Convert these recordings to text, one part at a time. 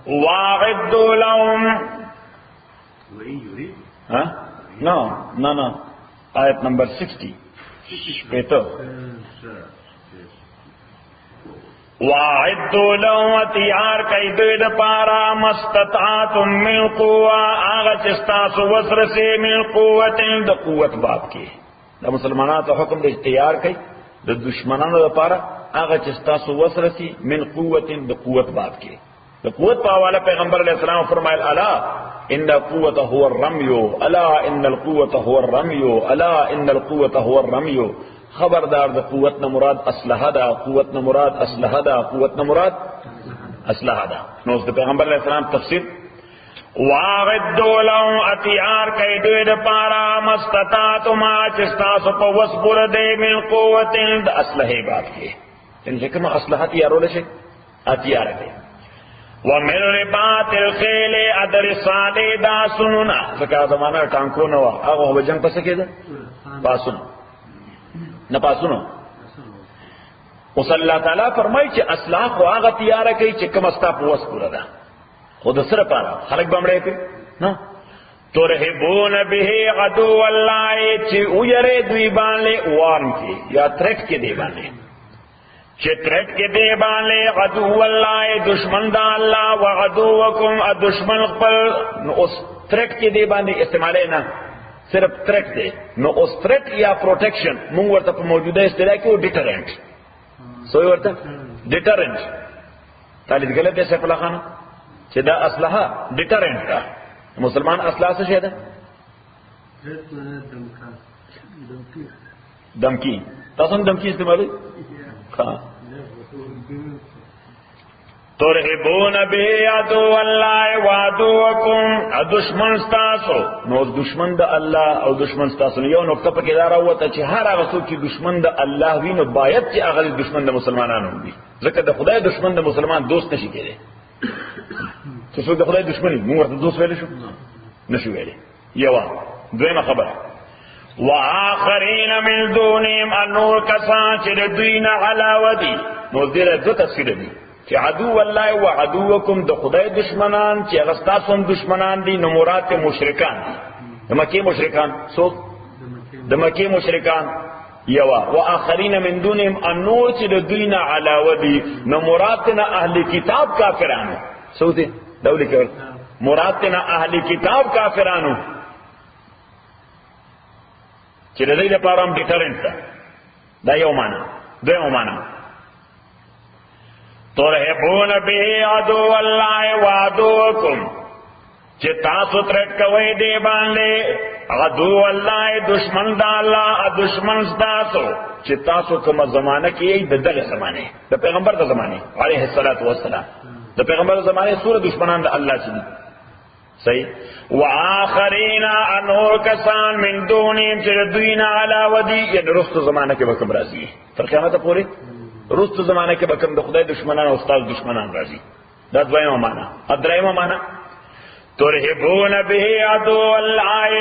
واعدوا لهم نو آیت نمبر 60 شپیتو واعدوا لهم تیار کئی دوی دا پارا مستطاعتم من قوة آغا چستاس وسر سے من قوت دا قوت باب کی دا مسلمانان تا حکم دا تیار کئی دا دشمنان دا پارا آغا چستاس وسر سے من قوت دا قوت باب کی دا قوت پاوالا پیغمبر علیہ السلام فرمائل الا ان القوة هو الرمي الا ان القوة هو الرمي الا ان القوة هو الرمي خبردار دا قوت نہ مراد اسلحہ دا قوت نہ مراد اسلحہ دا قوت نہ مراد اسلحہ دا نو اس پیغمبر علیہ السلام تفسیر واعدوا لهم اتیار کئی دوی دا پارا مستطاعتم چستاسو پا وصبر دے من قوت دا اسلحہ بات کی ان لکن اسلحہ تیارو لشے اتیار کئی ومن رباط الخیل ادر صالح دا سنونا زکا زمانہ ٹانکو نوا آگو ہو جنگ پسکے دا پاسن نہ پاسنو اس اللہ تعالیٰ فرمائی چھ اسلحہ کو آغا تیارہ کئی چھ کم استا پوس پورا دا خود سر پارا خلق بمڑے پہ نا ترہبون به عدو اللہ چھ اویرے دوی بانلے وارن کی یا تھریٹ کے دے بانلے چھ تھریٹ کے دے بانلے عدو اللہ دشمن دا اللہ وعدوکم دشمن قبل اس تھریٹ کے دے بانلے استعمالے نا صرف تھریٹ دے نو اس تھریٹ یا پروٹیکشن مونږ ورته په موجوده اصطلاح کې و ډیټرنٹ سوې ورته ډیټرنٹ تعالی غلط دی سیف الله خان چې دا اسلحه ډیټرنٹ دا مسلمان اسلحه څه شه ده دمکی تاسو هم دمکی استعمالوي ها ترہبون بے عدو اللہ وعدوکم دشمن ستاسو نو دشمن دا اللہ او دشمن ستاسو یو نقطہ پا کدارا ہوا تا چی ہر آغا سو کی دشمن دا اللہ وی نو باید چی آغا دشمن دا مسلمانان ہوں دی ذکر دا خدای دشمن دا مسلمان دوست نشی کرے تو سو دا خدای دشمنی مو ورطا دوست ویلے شو نشو ویلے یوا دویمہ خبر وآخرین من دونیم انور کسان چی دوین علاوہ دی نو دیر دو تفسیر دی چې عدو الله و عدوکم د خدای دشمنان چې هغه ستاسو هم دشمنان دي نو مراد مشرکان د مکه مشرکان څوک د مکه مشرکان یوا واخرین من دونهم انو چې د دوی نه علاوه دي نو مراد نه اهل کتاب کافرانو څو دي دوله کې مراد نه اهل کتاب کافرانو چې د دې لپاره هم ډیټرنټ دا یو معنا دویمه معنا ترہبون به عدو اللہ وعدوکم چی تاسو ترٹ کوئی دے باندے عدو اللہ دشمن دا اللہ دشمن ستاسو چی تاسو کم زمانہ کی ای دل زمانے دا پیغمبر دا زمانے علیہ السلام دا پیغمبر دا زمانے سور دشمنان دا اللہ چلی صحیح وآخرین انور کسان من دونیم چی دوین علاوہ دی یعنی رست زمانہ کے وقت برازی تر قیامت پوری رست زمانہ کے بکم د خدای دشمنان او استاد دشمنان راځي دا دویمه معنا ادریمه معنا ترهبون به عدو الله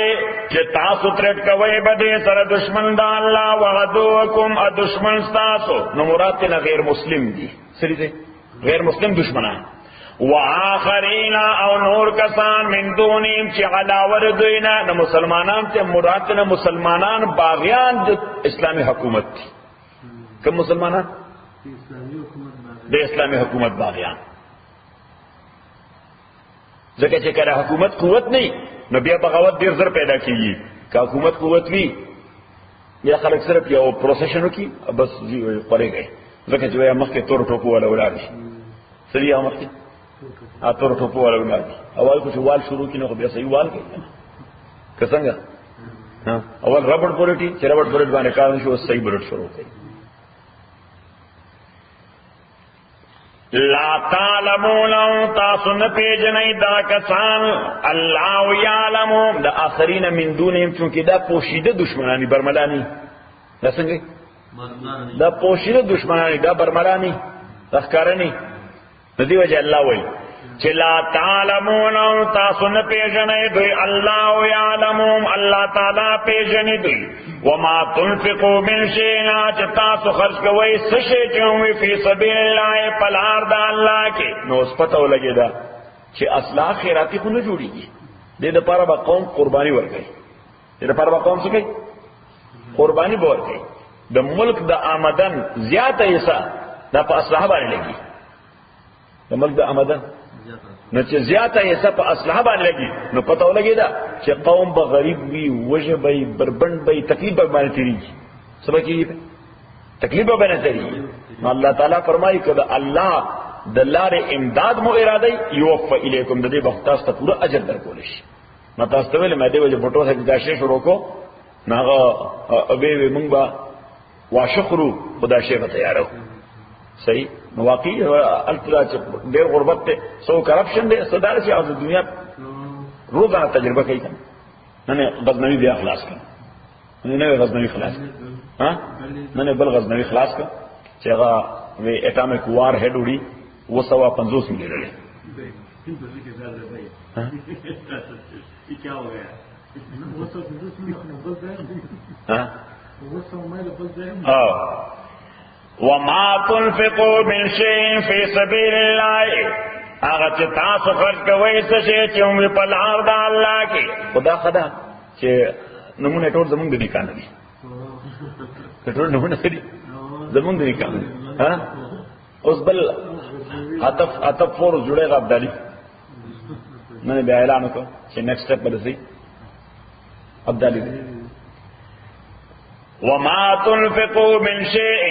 چې تاسو ترټ کوي بده سره دشمن د الله وعدوکم دشمن تاسو نو مراد نه غیر مسلم دي سری دي غیر مسلم دشمنان واخرین او نور کسان من دونیم چې علاوه دوینا نو مسلمانان ته مراد نه مسلمانان باغیان د اسلامی حکومت دي کوم مسلمانان د اسلامی حکومت باغیان ځکه چې کله حکومت قوت نه نو بیا بغاوت ډیر زر پیدا کیږي که حکومت قوت وي بیا خلک صرف یو پروسیشن وکي بس پرېږي ځکه چې مخکې تور ټوپو ولا ولاړ شي سړي مخکې تور ټوپو ولا ولاړ شي اول کو چې وال شروع کینو بیا صحیح وال کوي که څنګه اول ربړ پورټي چې ربړ پورټ باندې کار شو صحیح بلټ شروع کوي لا تعلمون تاسو نه پیژنئ دا کسان الله یعلم دا آخرین من دونهم چونکه دا پوشیده دشمنانی برملانی دا څنګه دا پوشیده دشمنانی دا برملانی تخکارنی ندی وجه الله وی چلا تعلمون تاسو نه پیژنئ دوی الله یعلمون الله تعالی پیژنئ دوی وما تنفقوا من شیء تاسو خرج کوئ سشي چوي فی سبیل الله پلار د الله کې نو اوس پته ولګی دا چې اصلاح خیراتی خو نه جوړیږي دې د پاره به قوم قرباني ورکړي دې لپاره به قوم څه کوي قرباني به ورکړي د ملک د آمدن زیاته حصہ دا په اصلاح باندې لګي د ملک د آمدن نو چې زیاته حصہ په اصلاح باندې لګي نو پته ولګي دا چې قوم به غریب وي وجه به بربند به تکلیف باندې تیریږي سبا کې تکلیف باندې تیریږي نو الله تعالی فرمایي کړه الله د لارې امداد مو اراده یوفى الیکم د دې وخت تاسو ته پورا اجر درکول شي نو تاسو ته ویل مې دې وجه بټو څخه داشې شروع کو ناغه ابي موږ با واشخرو خدا شی به تیارو صحیح نو واقعي التلا ډېر غربت ته سو کرپشن دې صدر شي او د دنیا روزانه تجربه کوي نه غزنوي بیا خلاص کړ نه غزنوي خلاص ها نه بل غزنوي خلاص کړ چې هغه وی اټامیک وار هډ وړي 250 ملي لري وما تنفقوا من شيء في سبيل الله هغه چې تاسو خرج کوئ څه شي چې موږ په لار د الله کې خدا خدا چې نمونه ټول زمونږ د نکاح دي ټول نمونه دي زمونږ د نکاح ها اوس بل عطف فور جوړه غبدالي نه بیا اعلان وکړ چې نیکسټ سټیپ بدسي عبدالي وما تنفقوا من شيء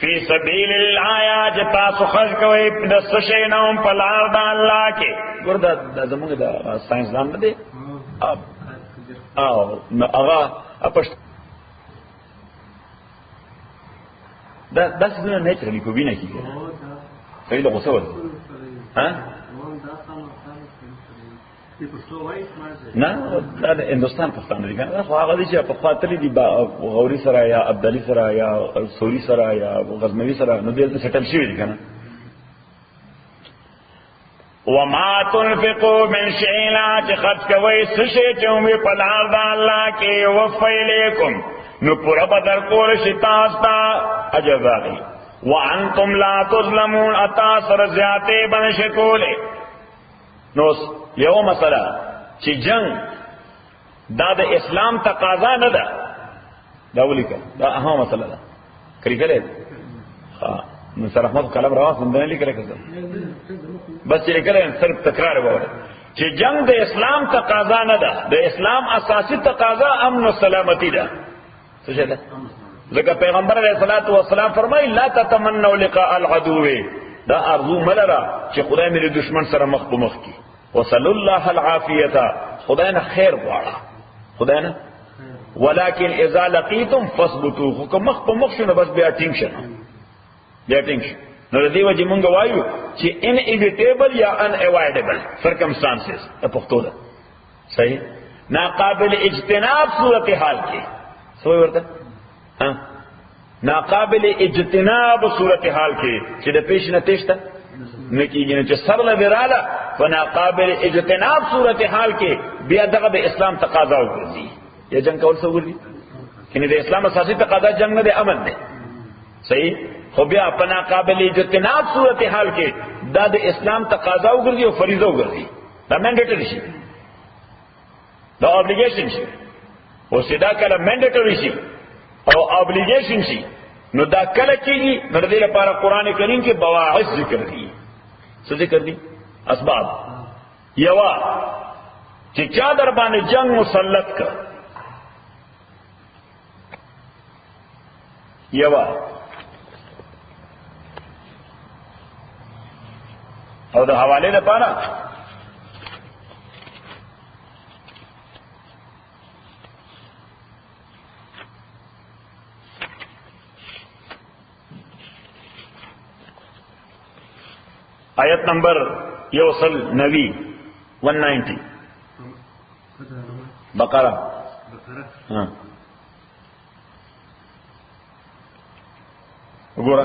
في سبيل الله جتا سخرج کوي د سشي نوم په لار د الله کې ګوردا د زمونږ د ساينس دان نه دي او هغه اپښ دا څه نه نېچرلی کو ویني کیږي کله له غوسه وځي ها نه دا د هندستان پښتانه دي کنه خو هغه دي چې په خاطر دي غوري سره یا عبدالي سره یا سوري سره یا غزنوي سره نو دلته سټل شي دي کنه وما تنفقوا من شيء لا تخرج کوي سشي چومي په لار د الله کې وفیلیکم نو پورا بدر کول شي تاسو ته اجر راغی وانتم لا تظلمون اتاثر زیاته بنش کوله نو یو مسله چې جنگ دا د اسلام تقاضا نه ده دا ولیکه دا اهم مسله ده کړي کړي ها نو سره رحمت کلام راوس نه لیکل کړه بس چې لیکل صرف تکرار وره چې جنگ د اسلام تقاضا نه ده د اسلام اساسي تقاضا امن او سلامتی ده څه شه ده ځکه پیغمبر علیه الصلاۃ والسلام فرمایي لا تتمنوا لقاء العدو دا ارزو ملره چې خدای مې دشمن سره مخ په مخ کی وصلی الله العافیه خدای نه خیر غواړه خدای نه ولکن اذا لقیتم فاثبتوا حکم مخ په مخ شنو بس بیا ټینګ شنه بیا ټینګ نو دې وجه مونږ وایو چې انیویټیبل یا ان اوایډیبل سرکمسټانسز په پښتو ده صحیح ناقابل اجتناب صورتحال کې سوې ورته ها ناقابل اجتناب صورتحال کې چې د پیش نه تېشته نکیږي چې سر له وراله په ناقابل اجتناب صورتحال کې بیا دغه د اسلام تقاضا وکړي یا جنگ کول څه وګړي کینه د اسلام اساسي تقاضا جنگ نه د امن ده صحیح خو بیا په ناقابل اجتناب صورتحال کې دا د اسلام تقاضا وګرځي او فریضه وګرځي دا منډیټری شي دا اوبلیګیشن شي او سیدا کله منډیټری شي او اوبلیګیشن شي نو دا کله کېږي نو د دې لپاره قران کریم کې بواعث ذکر دي څه ذکر دي اسباب یوا چې چا در باندې جنگ مسلط کړ یوا او د حواله لپاره آیت نمبر 190 بقرہ ہاں وګوره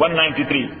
193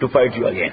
to fight you again,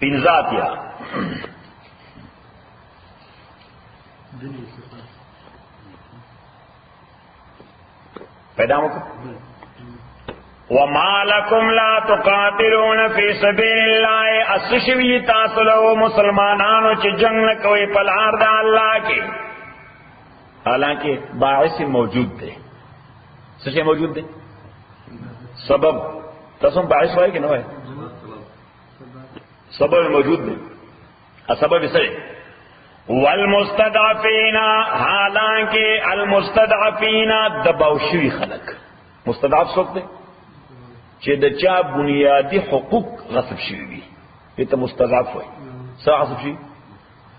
پنځاتیا پیدا مکو وما لكم لا تقاتلون في سبيل الله اسشوی تاسو له مسلمانانو چې جنگ نه کوي په لار د الله کې حالانکه باعث موجود دی څه شی موجود دی سبب تاسو باعث وایي کنه وایي سبب موجود دی سبب څه والمستضعفین حالانکه المستضعفین دباوشوی خلق مستضعف څوک دی چې د چا بنیادی حقوق غصب شوي وي دې ته مستضعف وایي څه غصب شي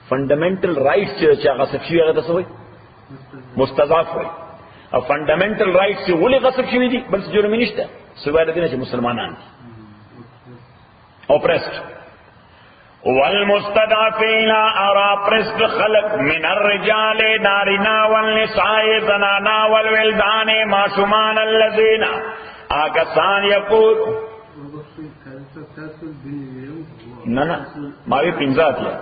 فنډامنټل رائټس چې چا غصب شوي هغه ته څه وایي مستضعف وایي او فنډامنټل رائټس چې ولې غصب شوي دي بل څه جرم نشته سوای د دې چې مسلمانان دي اوپرسډ والمستضعفين اراپرسد خلق من الرجال نارنا والنساء زنانا والولدان معصومان الذين آکسان یقول نه ماوی پنځاتیا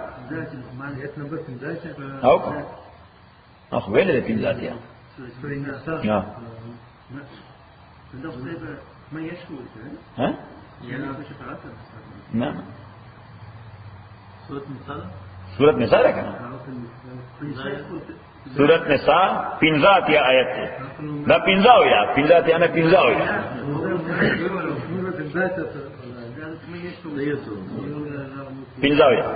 او اخ ویل دې پنځاتیا یا ها نه سورت نساء ہے کنا سورت نساء پنځاتیا آیت ده دا پنځاو یا پنځاتیا نه پنځاو یا پنځاو یا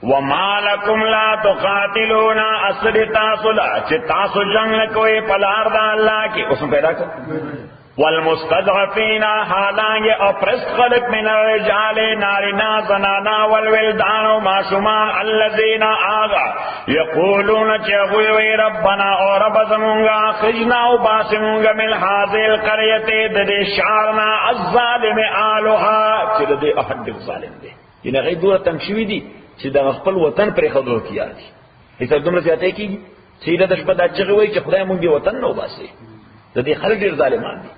وما لكم لا تقاتلون اسر تاسو لا چې تاسو جنگ کوي په لار د الله کې اوس پیدا کړ والمستضعفين حالانکه اپرست خلق من الرجال نارنا زنانا والولدان معصومان الذين آغا يقولون چغوی ربنا او رب زمونگا خجنا و باسمونگا من هذه القرية ددی شعرنا الظالم آلها چه ددی احد ظالم دی یعنی غیر دور تنگشوی دی چې د خپل وطن پر خدور کیا دی ایسا دومره زیاته کیږي چې د شپه د چغوی چې خدای مونږ وطن نو باسي د دې خلک ډیر ظالمان دي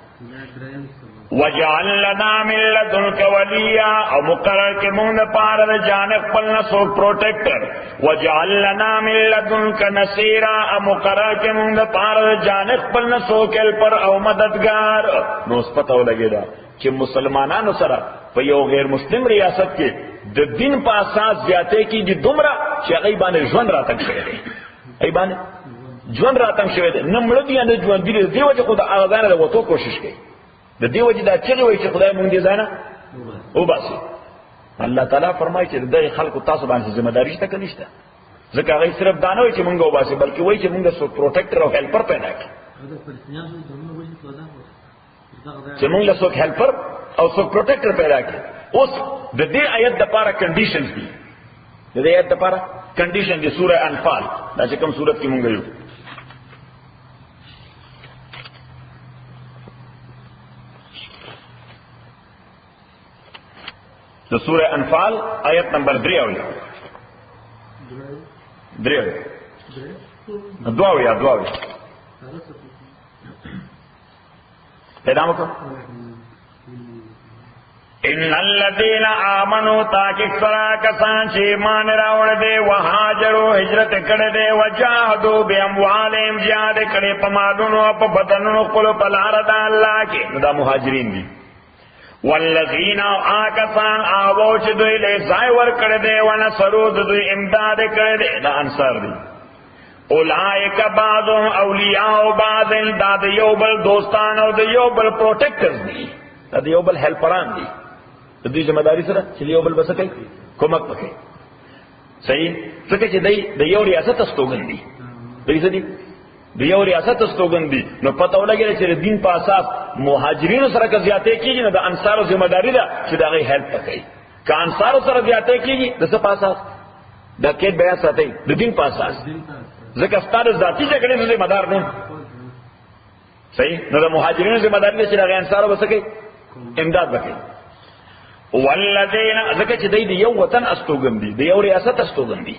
وجعل لنا من لدنك وليا او مقرر کے مونږ پاره د جانب خپل نه سو پروټیکټر وجعل لنا من لدنك نصيرا او مقرر کے مونږ پاره د جانب خپل نه سو کل پر او مددگار نو سپتاو لګیدا چې مسلمانانو سره په یو غیر مسلم ریاست کې د دین په اساس زیاته کې دي دومره چې هغه باندې ژوند راتګ شوی دی ای باندې ژوند راتم شوی دی نه مړ دي نه ژوند دي دی وجه خدای هغه ځان له وته کوشش کوي د دې وجه دا چې وایي چې خدای مونږ دې ځانه او باسي الله تعالی فرمایي چې دغه خلکو تاسو باندې ذمہ داری شته کني شته ځکه هغه صرف دا نه وایي چې مونږ او باسي بلکې وایي چې مونږ سو پروټیکټر او هیلپر پیدا کړو چې مونږ له سو هیلپر او سو پروټیکټر پیدا کړو اوس د دې آیت د لپاره کنډیشنز دي د دې آیت لپاره کنډیشن دی سورہ انفال دا چې کوم سورۃ کې مونږ یو د سورہ انفال آیت نمبر 3 اوله دواوی پیدا مکو ان الذين امنوا تاکي سرا کسان چې ایمان راوړ دي وهاجروا هجرت کړه دي وجاهدوا باموالهم جهاد کړه په مالونو او په بدنونو خپل په لار د الله کې دا مهاجرین دي والذین آکسان آوو چې دوی له ځای ور کړه دي ونصروا دوی امداد کړه دي دا انصار دي اولئک بعضهم اولیاء بعض دا د یو بل دوستان او د یو بل پروټیکټرز دي دا د یو بل هیلپران دي د دې ذمہ داری سره چې یو بل بسکه کومک وکړي صحیح څنګه چې د یو ریاست استوګن دي د یو ریاست استوګن دي نو پته ولګي چې دین په اساس مهاجرینو سره که زیاتې کیږي نو د انصارو ذمہ داری ده چې دا غي هیلپ وکړي که انصارو سره زیاتې کیږي د څه په اساس د کې بیا ساتي د دین په اساس ځکه ستاسو ذاتی جګړې ذمہ دار نه صحیح نو د مهاجرینو ذمہ داری ده چې د انصارو بسکه امداد وکړي والذین ذکر چې د یو وطن استوګن دي د یو ریاست استوګن دي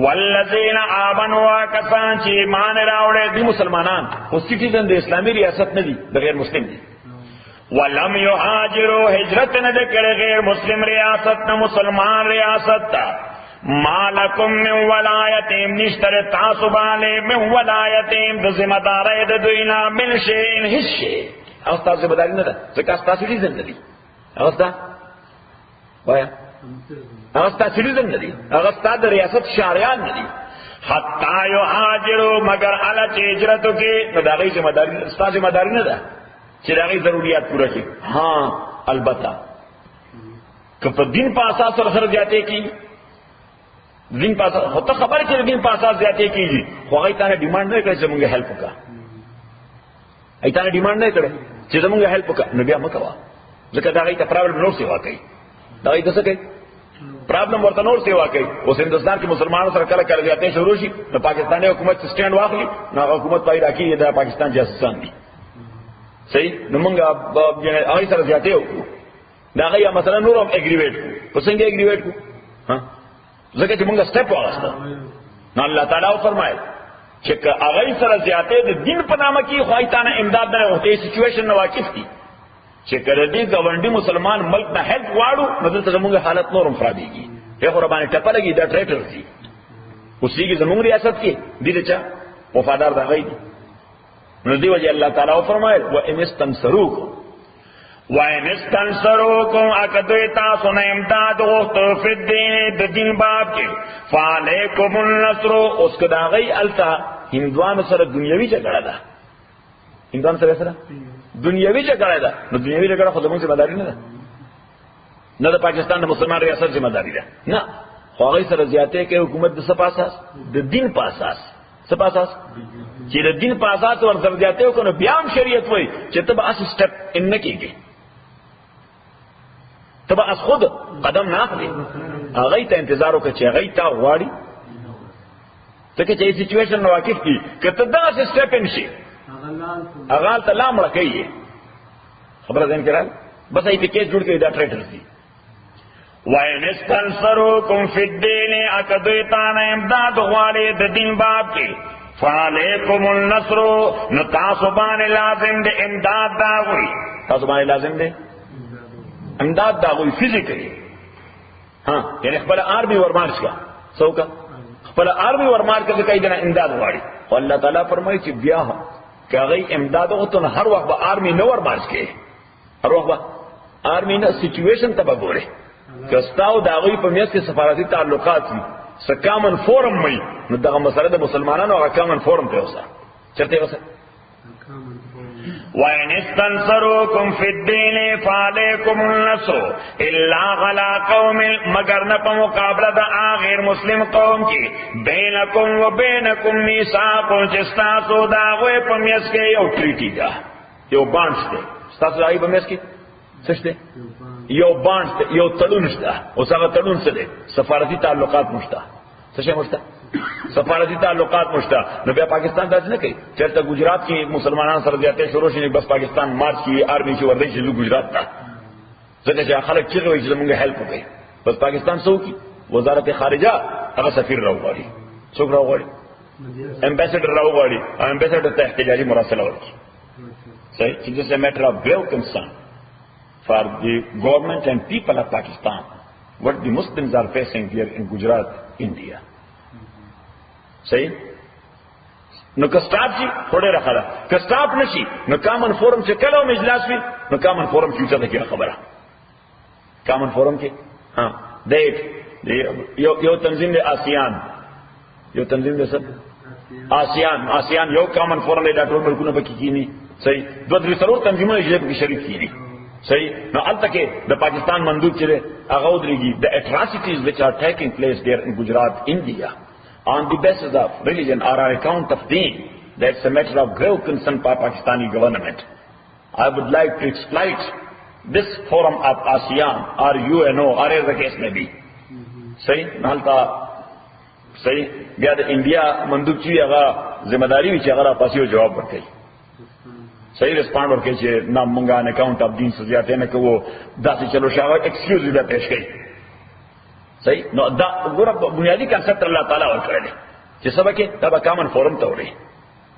والذین آمنوا کسان چې ایمان راوړل دي مسلمانان او سټیزن د اسلامي ریاست نه دي د غیر مسلم دي ولم یهاجروا هجرت نه کړي غیر مسلم ریاست نه مسلمان ریاست تا مالکم من ولایتهم نشتر تاسو باندې من ولایتهم د ذمہ دارۍ د دوی نه من شي ان هیڅ او تاسو ذمہ داری نه ده ځکه تاسو دې ځنه دي او تاسو وایا او تاسو دې ځنه دي او تاسو د ریاست شهریان نه دي حتا یهاجروا مگر الا چې هجرت کې نو دا غي ذمہ داری تاسو ذمہ داری نه ده چې دا غي ضرورت پوره کړي ها البته که په دین په اساس سره ځاتې کی دین په اساس هوته خبر چې دین په اساس ځاتې کیږي خو هغه ته ډیماند نه کوي چې موږ هیلپ وکړو ایتانه ډیماند نه کړي چې زموږ هیلپ وکړه نو بیا مکوا ځکه دا غي ته پرابلم نور سیوا کوي دا غي څه کوي پرابلم ورته نور سیوا کوي اوس هندستان کې مسلمانانو سره کله کله ځاتې شروع شي نو پاکستاني حکومت سټینډ واخلي نو حکومت پای راکې دا پاکستان جاسوسان دي صحیح نو موږ هغه سره ځاتې وکړو دا غي مثلا نور هم اګریویټ کو څنګه اګریویټ کو ها ځکه چې موږ سټپ واغسته نو الله تعالی فرمایي چې هغه سره ځاتې د دین په نامه کې خوایتانه امداد نه وته سچويشن نه واقف دي چې کله دې ګاونډي مسلمان ملک نه هیلپ واړو نو دلته زموږ حالت نورم خرابېږي په قربانه ټپه لګي دا ټریټر دي اوسېږي زموږ ریاست کې دې چا وفادار دا غي نو دی وجه الله تعالی فرمایي و ان استنصروکم وَإِنِ اسْتَنْصَرُوكُمْ أَكَدُوِ تَاسُنَ امداد غوښتو فی الدین د دین باب کې فَعَلَيْكُمُ النَّصْرُ اوس که دا غي التا هندوانو سره دنیوي جګړه ده هندوانو سره دنیوي جګړه ده نو دنیوي جګړه خو زموږ ذمہ داری نه ده نه د پاکستان د مسلمان ریاست ذمہ داری ده نه خو هغه سره زیاتې کې حکومت د څه په اساس د دین په اساس څه په اساس چې د دین په اساس ور سره زیاتې وکړو بیا هم شریعت وایي چې ته به اس سټپ ان نه کېږي تبا از خود قدم نه اخلي هغه ته انتظار وکړي چې هغه ته غواړي ځکه چې سچويشن نو واقف دي کته دا سټپ نشي هغه ته لامړه کوي خبره ځین کړه بس ای په کیس جوړ کړي دا ټریډرز دي وَإِنِ اسْتَنْصَرُوكُمْ فِي الدِّينِ أَكَدُوِتَانَ امداد غواړي د دین باب کې فَعَلَيْكُمُ النَّصْرُ نو تاسو باندې لازم دي امداد دا وي تاسو باندې لازم دي امداد دا وی فزیکلی ها یعنی خپل آرمی ورمارش کا څوک خپل آرمی ورمار کا کوي دنه امداد غواړي او الله تعالی فرمایي چې بیا کاغی امداد غوته هر وخت به آرمی نو ورمارش کوي هر وخت به آرمی نه سچويشن ته وګوره کستاو دا غوی په میاس کې سفارتي تعلقات دي سکامن فورم مې نو دغه مسله د مسلمانانو هغه کامن فورم ته اوسه چرته اوسه وَإِنِ اسْتَنْصَرُوكُمْ فِي الدِّينِ فَعَلَيْكُمُ النَّصْرُ إِلَّا عَلَىٰ قَوْمٍ مگر نہ په مقابله د غیر مسلم قوم کې بینکم و بینکم میثاق چې تاسو دا غوې په میاس کې یو ټریټي ده یو بانډ ده تاسو راځي په میاس کې څه ده یو بانډ یو تړون شته او څنګه تړون څه ده سفارتي تعلقات مشته څه شي مشته سفارتي تعلقات مشته نو بیا پاکستان داس نه کوي چرته گجرات کې مسلمانانو سره زیاتې شروع شي بس پاکستان مارچ کی آرمی چې ورځي چې گجرات ته ځکه چې خلک چې وایي چې موږ هیلپ وکړي بس پاکستان څو کی وزارت خارجه هغه سفیر راوغاړي څوک راوغاړي امبیسډر راوغاړي امبیسډر ته احتجاجي مراسله ورکړي صحیح چې this is a matter of grave concern for the government and people of Pakistan what the Muslims are facing here in Gujarat, India. صحیح نو کسٹاپ جی تھوڑے رکھا رہا کسٹاپ نشی نو کامن فورم سے کلو میں اجلاس بھی نو کامن فورم فیوچر تھا کیا خبر کامن فورم کے ہاں دیکھ یو تنظیم دے آسیان یو تنظیم دے سب آسیان یو کامن فورم دے ڈاکٹر ملکوں نے بکی کی نہیں صحیح دو دری سرور تنظیموں نے جب کی شریک کی نہیں صحیح نو التا کے دا پاکستان مندوب چلے اغاودری گی the atrocities which are taking place there in Gujarat, India on the basis of religion or on account of deen, that's a matter of grave concern for Pakistani government. I would like to exploit this forum of ASEAN or UNO or as the case may be. صحیح نالتا صحیح بیا د India مندوب چې هغه ذمہ داری وی چې هغه پاسیو جواب ورکړي صحیح ریسپانډ ورکړي چې نام مونږه ان اکاؤنٹ اف دین سزیاته نه کوو داسې چلو شاوه ایکسکیوز دې پېښ کړي صحیح نو دا ګوره بنیادی کنسپټ الله تعالی ورکړي چې سبا کې دا کامن فورم ته وړي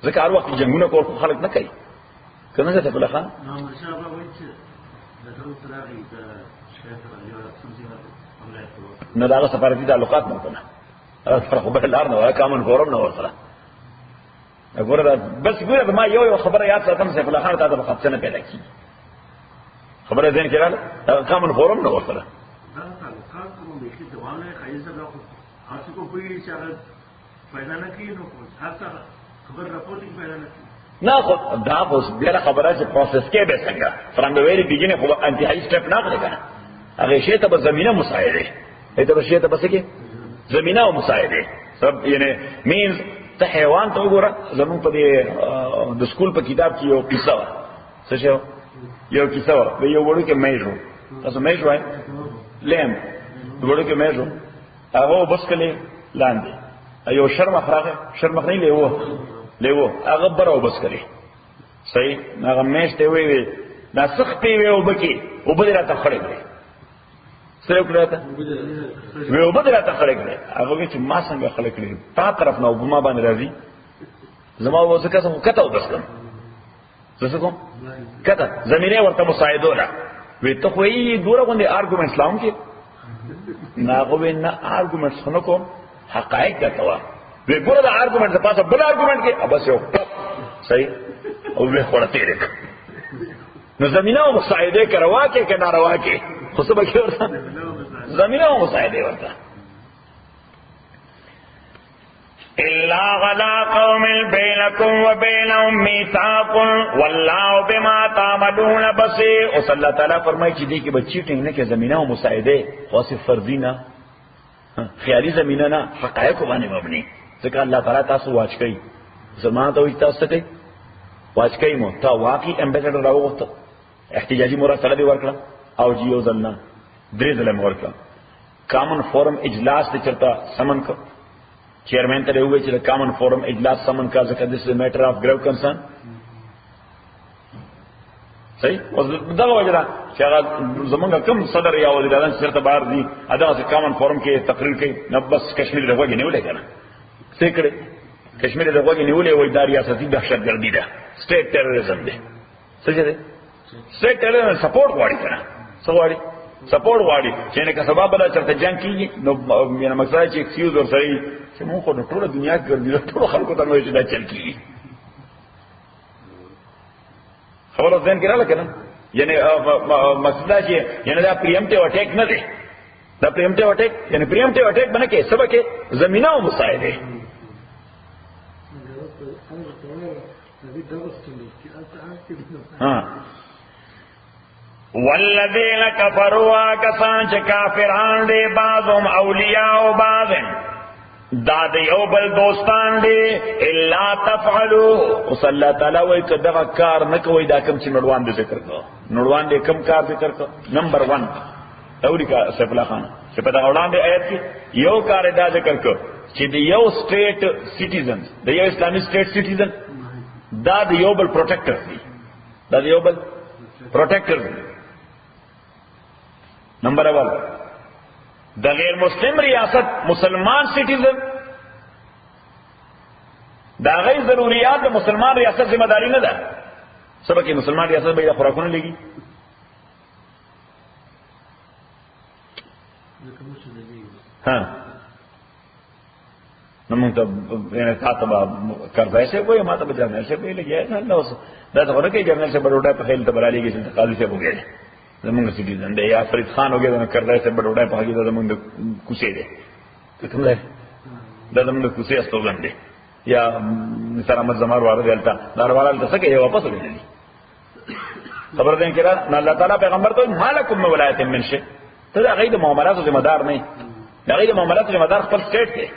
ځکه هر وخت جنگونه کول خلک نه کوي کنه څه په لخوا نو دا سفارتي تعلقات نه کنه فرق به الار نه کامن فورم نه ورسره وګوره بس ګوره ما یو خبره یاد ساتم چې په لخوا ته د خپڅنه پیدا کی خبره ځین کړه کامن فورم نه ورسره دا تعلقات کوم دي چې دوانه خایزه دا هڅه کو کوي چې هغه پیدا نه کیږي نو هڅه خبر راپورټینګ پیدا نه کیږي نه خو دا اوس بیا خبره چې پروسس کې به څنګه فرام د ویری بیګینه خو انتهایی سټپ نه کړی کنه هغه شی ته به زمينه مساعده ایته به شی ته بس کې زمينه او مساعده سب یعنی مینز ته حیوان ته وګوره زمون په د سکول په کتاب کې یو قصه و څه شو یو قصه و د یو وړو کې مېجو تاسو مېجو وای لیم وړو کې مېجو هغه بس کله لاندې یو شرمخ راغی شرمخ نه لیوه هغه برو بس کړي صحیح هغه مېشته وی دا سختي وی وبکی وبدره ته خړې کړي سره کړه وی وبدره ته خړې کړي هغه چې ما څنګه خړې کړي تا طرف نه وبما باندې راځي زما وځکه څنګه کته وبسلم څه کوم کته زمينه ورته مساعده ولا وی ته خو یې دوره باندې ارګومنټ اسلام کې ناغوی نه ارګومنټ څنګه کوم حقایق دا توا وی ګوره دا ارګومنټ د پاسه بل ارګومنټ کې ابس یو صحیح او وی خورته لري نو زمينه او مساعده کروا کې که ناروا کې خو څه به ورته زمينه او مساعده ورته الا غلا قوم بينكم وبينهم ميثاق والله بما تعملون بصير او صلی الله تعالی فرمایي چې دې کې بچی ټینګ نه کې زمينه او مساعده خاصه فرضی نه خیالي زمينه نه حقایق باندې مبني ځکه الله تعالی تاسو واچ کوي زمانه ته وي تاسو ته واچ کوي مو تا واقعي امبیسډر راوغوت احتجاجي مراسله دی ورکړه او جیو ځلنا درې ځله ورکړه کامن فورم اجلاس ته چرتا سمن کو چیئرمین ته وی چې کامن فورم اجلاس سمن کا ځکه دس میټر اف ګریو کنسرن صحیح اوس دا وجه چې هغه زمونږ کوم صدر یا وزیر اعظم چرته بهر دي ادا چې کامن فورم کې تقریر کوي نو بس کشمیر د وګړي نیولې کنه څه کړي کشمیر د وګړي نیولې وای د ریاستي دهشتګردي ده سټیټ ټیرریزم ده څه ده سټیټ ټیرریزم سپورټ غواړي کنه څه غواړي سپورټ غواړي چې نه که سبب بل چرته جنگ کیږي نو یعنی مقصد چې ایکسکیوز ور سره چې موږ خو ټول دنیا کې ګرځي ټول خلکو ته نوې چې دا چل کیږي خبره ځین کړه لکه یعنی مقصد چې یعنی دا پریمټیو اٹیک نه دی دا پریمټیو اٹیک یعنی پریمټیو اٹیک باندې کې سبا کې زمينه او مساعده والذین کفروا کسان چې کافران دي بعضهم اولیاء بعض دا د یو بل دوستان دي الا تفعلوا صلی الله تعالی وای کداغه کار نه کوي دا کوم چې نړوان دي ذکر کو نړوان دي کوم کار ذکر کو نمبر 1 اوریکا سیف الله خان چې په دا وړاندې آیت کې یو کار دا ذکر کو چې د یو سټیټ سټیزن د یو اسلامي سټیټ سټیزن دا د یو بل پروټیکټر دی دا د یو بل پروټیکټر دی نمبر 1 د غیر مسلم ریاست مسلمان سټیزن دا غیر ضروريات د مسلمان ریاست ذمہ داری نه ده سبا کې مسلمان ریاست به خوراکونه لګي ها نو موږ ته یعنی تاسو به کارځای شه کوی ما ته به جنرال شه به لګي نه نو دا څنګه کې جنرال شه بروډا په خیل ته برالیږي چې قاضي شه وګړي زمونږ سټیزن دی یا فرید خان وګړي نه کړای شه بروډا په هغه زمونږ کوڅې دی کوم دی دا زمونږ کوڅې استوګن دی یا نثار احمد زمار واره دلته داروالل ته څنګه یو واپس ولې خبر دین کړه نه الله تعالی پیغمبر ته مالکم من ولایت من شی ته دا غیر معاملات ذمہ دار نه دا غیر معاملات ذمہ دار خپل سټیټ دی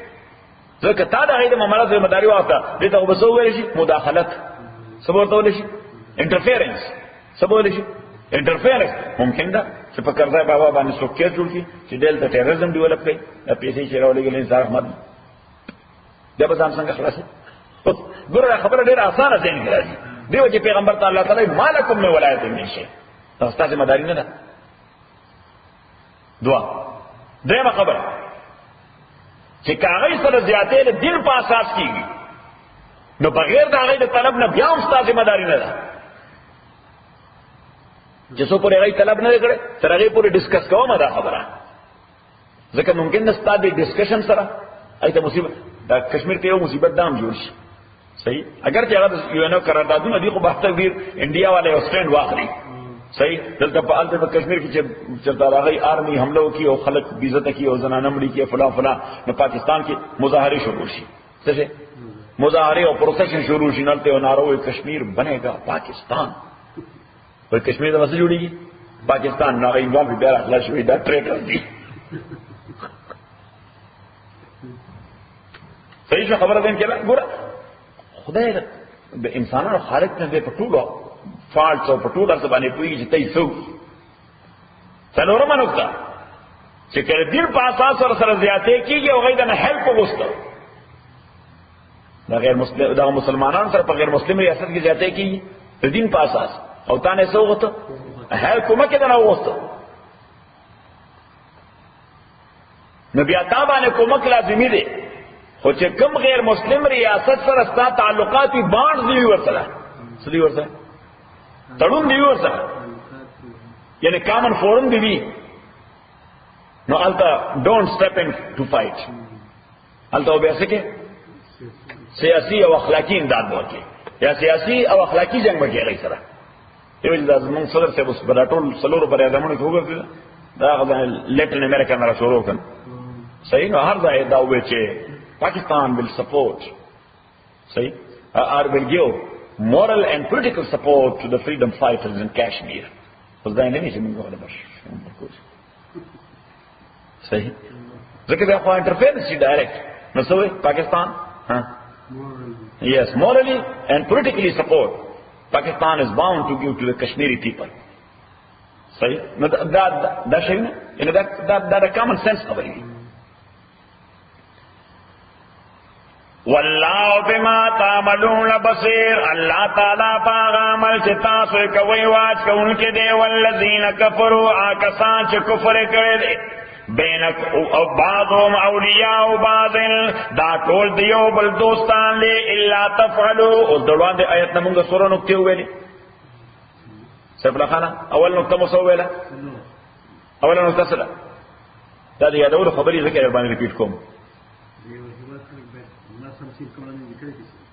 ځکه تا دا غیر معاملات ذمہ داری واخته دې ته وبسو ویل شي مداخلت سبور ته ولې شي انټرفیرنس سبور شي انټرفیرنس ممکن ده چې په قرضه بابا باندې سوکې جوړ کی چې دلته ټیرریزم ډیولپ کړي د پیسې چې راولې ګلې انصاف احمد دا به ځان څنګه خلاص ګوره خبره ډیره اسانه ځین راځي دیو چې پیغمبر تعالی تعالی مالکم من ولایت من شی تاسو ته مداري نه ده دعا دیمه خبره چې کاغی سره زیاتې د دین په اساس کیږي نو بغیر د هغه د طلب نه بیا هم ستاسو مداري نه ده چې څو پورې غي طلب نه کړي تر هغه پورې ډیسکس کوم دا خبره ځکه ممکن نه ستاسو د ډیسکشن سره ایته مصیبت دا کشمیر ته یو مصیبت دام جوړ شي صحیح اگر چې هغه یو نه قراردادونه دي خو به تقدیر انډیا والے اوسټرند واخلي صحیح دلته په الته په کشمیر کې چې راغی آرمي حمله وکي او خلک بیزته کی او زنانه مړي کی فلا فلا نو پاکستان کې مظاهره شروع شي څه مظاهره او پروسیشن شروع شي نلته او نارو کشمیر بنے گا پاکستان اور کشمیر د مسله جوړیږي پاکستان نه انوالو بیا راځي شوی دا ټریډر دي صحیح خبره ده کې ګوره خدای د انسانانو خالق نه په ټولو فالټ او په ټولو ځبانه پوي چې تاسو څلورمه نقطه چې کله دین په اساس سره زیاتې کیږي او غیر نه هیلپ وغوښته دا غیر مسلم دا مسلمانانو سره په غیر مسلم ریاست کې زیاتې کیږي د دین په اساس او تا نه څه وغوښته هیلپ کومه کې نه وغوښته نو بیا تا باندې کومک لازمي دی خو چې کوم غیر مسلم ریاست سره ستا تعلقات باندې دی ورسره سړي ورسره تړون دی ورسره یعنی common forum the we know التا ډونټ سټپ in to فایټ التا به څه کې سیاسي او اخلاقی امداد وکړي یا سیاسي او اخلاقی جنگ وکړي سره یو د زمون صدر صاحب اوس بلاټول سلور پر اعظمونه کې وګورئ دا غوډه لیټن امریکا نه شروع کړ صحیح نو هر ځای دا وې چې Pakistan will support, see, or will give moral and political support to the freedom fighters in Kashmir. Was that any thing going on? See, look at that interference direct. No, sorry, Pakistan, huh? Yes, morally and politically support. Pakistan is bound to give to the Kashmiri people. See, no, that a common sense of it. والله بما تعملون بصير الله تعالی پاغ عمل چې تاسو کوي واچ کوونکې دی والذین کفروا آکسان چې کفر کړي دي بینک او بعضهم اولیاء بعض دا ټول دیو بل دوستان دي الا تفعلوا او دروان دي آیت موږ سورہ نقطه ویلې سبلا خانه اول نقطه مو ویله اول نقطه سره دا دی یادول خبرې ذکر باندې ریپیټ کوم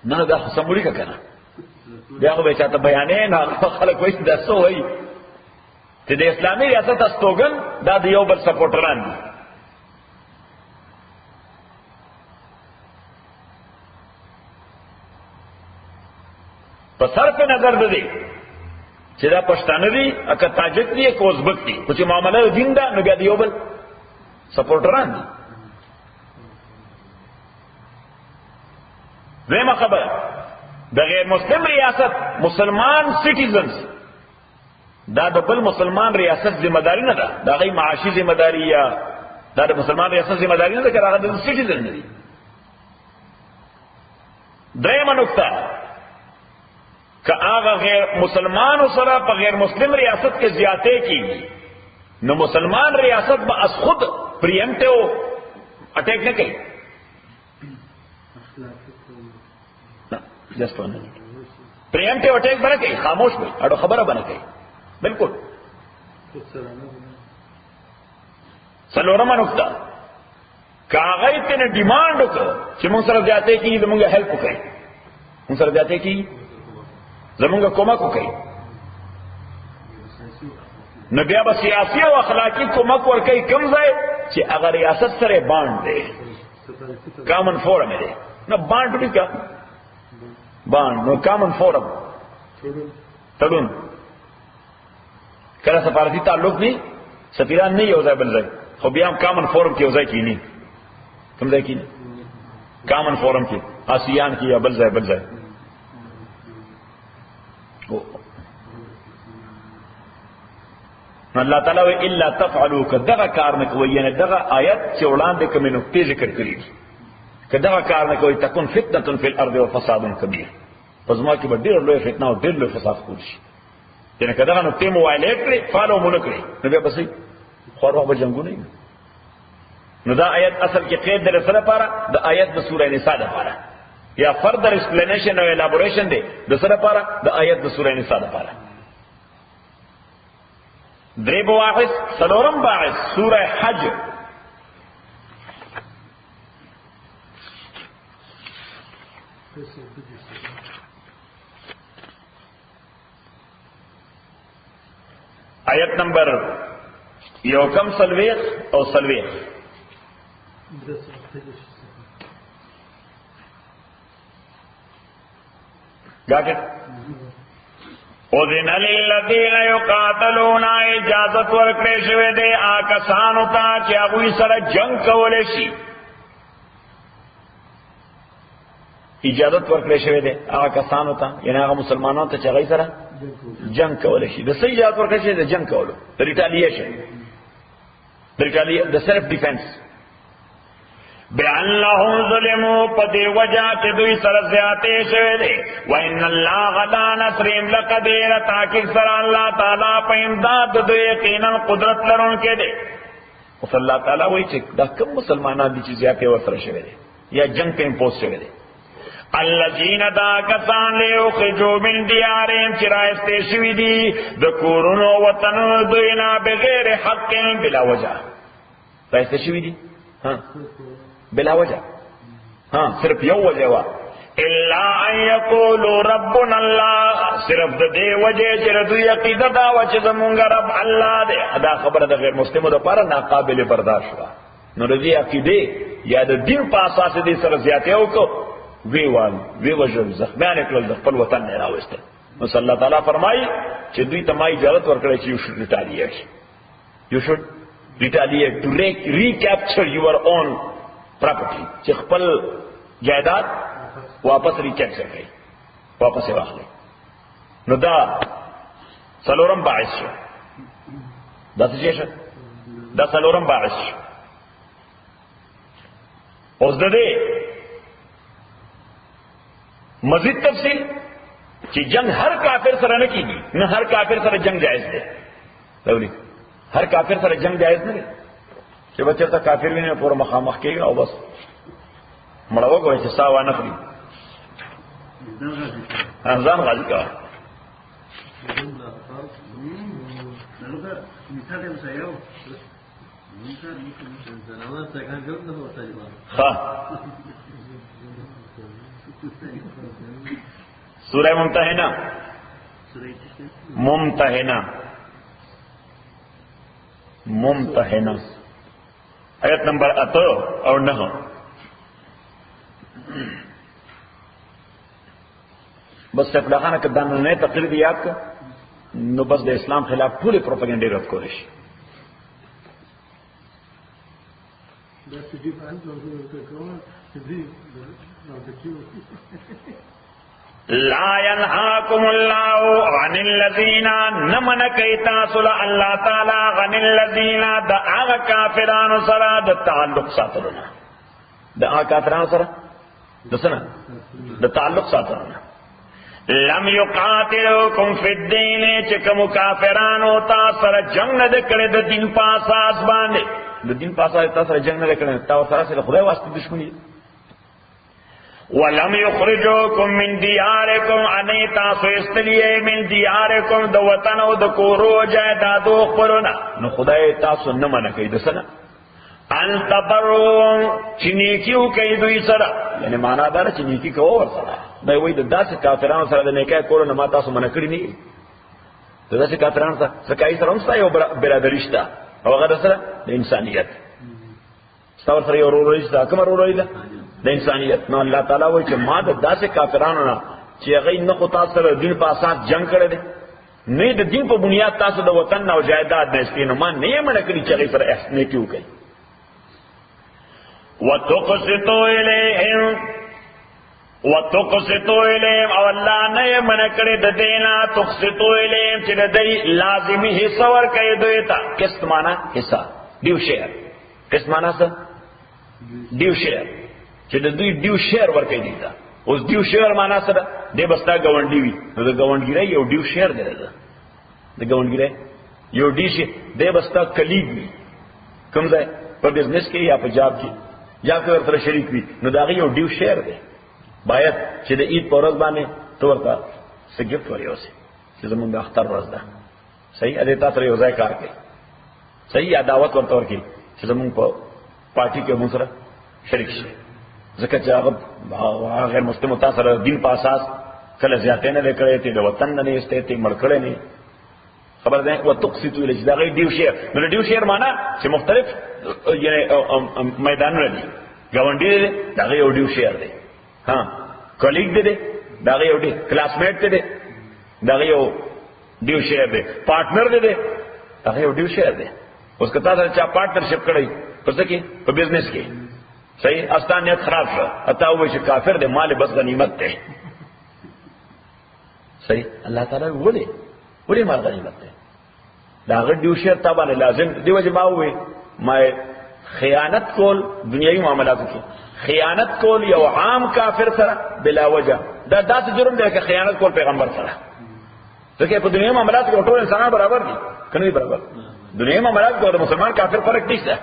نه دا سموري کا کنه بیا خو به چاته بیانې نه خلک وایي دا څه وایي چې د اسلامي ریاست استوګن دا د یو بل سپورټران دي په صرف نظر د دې چې دا پښتانه دي اکه تاجک دي که ازبک دي خو چې معاملې دین دا نو بیا د یو بل سپورټران دي زما خبر د غیر مسلم ریاست مسلمان سټیزنز دا د بل مسلمان ریاست ذمہ داری نه ده دا غي معاشي ذمہ داری یا دا د مسلمان ریاست ذمہ داری نه ده چې هغه د سټیزن نه دي درېمه نقطه که هغه غیر مسلمان سره په غیر مسلم ریاست کې زیاتې کیږي نو مسلمان ریاست به از خود پریمټیو اٹیک نه کوي جسٹ ون پریمپٹیو اٹیک بنا کئی خاموش ہوئی اڑو خبر بنا کئی بالکل سلورما نقطہ کاغی تین ڈیمانڈ کو چې مونږ سره زیاتې کی زمونږ هیلپ وکړي مونږ سره زیاتې کی زمونږ کومک وکړي نو بیا به سیاسي او اخلاقی کومک ورکړي کوم ځای چې هغه ریاست سره باند دی کامن فورم دی نو باند دې کا باند نو کامن فورم تړون کله سفارتي تعلق نه سفیران نه یو ځای بل ځای خو بیا هم کامن فورم کې یو ځای کینی کوم ځای کینی کامن فورم کې آسیان کې یا بل ځای بل ځای الله تعالی و الا تفعلوا کدغه کار نه کوي یعنی دغه آیت چې وړاندې کوم نقطې ذکر کړې کدغه کار نه کوي تکون فتنه فی الارض وفساد کبیر پزما کې به ډېر لوی فتنه او ډېر لوی فساد کوشي یعنی کدغه نقطې موایلې کړې فالو مونږ کړې نو بیا بسې خور به جنگونه نو دا آیت اصل کې قید در سره لپاره د آیت د سوره نساء لپاره یا فردر ایکسپلینیشن او الیبوریشن دی د سره لپاره د آیت د سوره نساء لپاره درې بواحث څلورم باعث سوره حج آیت نمبر یو کم سلویخ او سلویخ گاکت اذن للذین یقاتلون اجازت ورکړې شوې ده آکسانو ته چې هغوی سره جنگ کولی شي اجازت ورکړې شوې ده هغه کسانو ته یعنی هغه مسلمانانو ته چې هغوی سره جنگ کولی شي د څه اجازت ورکړې شوې ده جنگ کولو د ریټالیشن د سیلف ډیفنس بأنهم ظلموا پدې وجہ چې دوی سره زیاتې شوې دي وان الله غلا نصرهم لقدیر تاکي سره الله تعالی په امداد دوی یقینا قدرت لرونکي دي او الله تعالی وایي چې دا کوم مسلمانان دي چې زیاتې ورسره شوې دي یا جنگ په امپوز شوې دي الذين دا کسان له خرجوا من ديارهم چې راستې شوې دي د کورونو وطنونو دوی نه بغیر حق بلا وجہ راستې شوې دي بلا وجہ صرف یو وجہ وا الا ان یقولوا ربنا الله صرف د دې وجہ چې دوی عقیده دا و چې زمونږ رب الله دې دا خبره د غیر مسلمو لپاره ناقابل برداشت ده نو د دې عقیده یا د دین په اساس دې سره زیاته وکړو وی وجل زخمیان کړل د خپل وطن نه راوستل نو صلی الله تعالی فرمایي چې دوی ته ما اجازه ورکړې چې you should retaliate to recapture your own property چې خپل جائیداد واپس ریکیپچر کړي واپس یې واخلي نو دا څلورم باعث شو دا څه شو دا څلورم باعث شو اوس د دې مزید تفصیل چې جنگ هر کافر سره نه کیږي نه هر کافر سره جنگ جائز دی لولي هر کافر سره جنگ جائز نه دی چې بچا ته کافر ویني پور مخامخ کېږي او بس مړو کوي چې ساوا نه خوري ځان غازی کا سورہ ممتحنہ ممتحنہ آیت نمبر 8 اور 9 بس سیف اللہ خانہ کدانو نے تقریر یاد کا نو بس د اسلام خلاف پوری پروپیگنڈے رد کولی شي لا ينهاكم الله عن الذين نمن كيتا صلى الله تعالى عن الذين دعا كافران سرا د تعلق ساتلنا دعا كافران سرا دسنا د تعلق ساتلنا لم يقاتلوكم في الدين چکم کافران ہوتا سر جنگ نہ کړه د دین پاساس باندې د دین پاساس تا سر جنگ نہ کړه تا سره سره خدای واسطه دشمنی ولم يخرجوكم من دياركم انيتا سوستلیه من دياركم د وطن او د کورو جایدادو خپلنا نو خدای تاسو نه منع کوي د سنه ان تبرون چنیکیو کوي دوی سره یعنی معنا دا چې نیکی کوو ور سره دا وایي د داسې کافرانو سره د نیکه کولو نه ما تاسو منع کړی نه د داسې کافرانو سره سکای سره هم ستاسو برادری شته او هغه سره د انسانیت ستاسو سره یو وروري شته کوم وروري ده د انسانیت نو الله تعالی وایي چې ما د داسې کافرانو نه چې هغه نه خو تاسو سره دین په اساس جنگ کړی دی نه د دین په بنیاد تاسو د وطن او جایداد نه استینو ما نه منع کړی چې هغه سره احسان کیو کوي وتقسطوا إليهم او الله نه منع کړی د دینا تقسطوا إليهم چې د دې لازمي حصہ ور کوي دوی ته قسط معنا حصہ ډیو شیر قسط معنا څه ډیو شیر چې د دوی ډیو شیر ور کوي دیتا اوس ډیو شیر معنا څه ده د بستا گاونډي وي نو د گاونډګرای یو ډیو شیر دی د گاونډګرای یو ډیو شیر د بستا کلیګ وي کوم ځای په بزنس کې یا په جاب کې یا که ورته شریک وي نو دا یو ډیو شیر دی باید چې د عید پر ورځ باندې تو ورته څه گیفت وريوسي چې زمونږ د اختر ورځ ده صحیح ا دې تاسو یو ځای کار کوي صحیح دعوت ورته ورکړي چې زموږ په پارټي کې موږ سره شریک شي ځکه چې هغه غیر مسلمان تاسو سره دین په اساس کله زیاتې نه لکړې ته د وطن نه استې ته مړکړې نه خبر ده وتقسطوا الى جداغي ډیو شیر نو ډیو شیر معنا چې مختلف یعنی میدانونه دي ګاونډي دي دغه یو ډیو شیر دی ها کلیګ دی دغه یو دی کلاس میټ دی دغه یو ډیو شیر دی پارټنر دی دغه یو ډیو شیر دی اوس کته سره چا پارټنرشپ کړی پس کې په بزنس کې صحیح استانیت خراب شو اته وای چې کافر دی مال بس غنیمت دی صحیح الله تعالی وړي مال غنیمت دی دا غړ ډیو شیر تابانه لازم دی وجه ما وې ما خیانت کول دنیوي معاملاتو کې خیانت کول یو عام کافر سره بلا وجه دا داسې جرم دی چې خیانت کول پیغمبر سره ځکه په دنیوي معاملاتو کې ټول انسانان برابر دي کنه برابر دنیوي معاملاتو کې د مسلمان کافر فرق نشته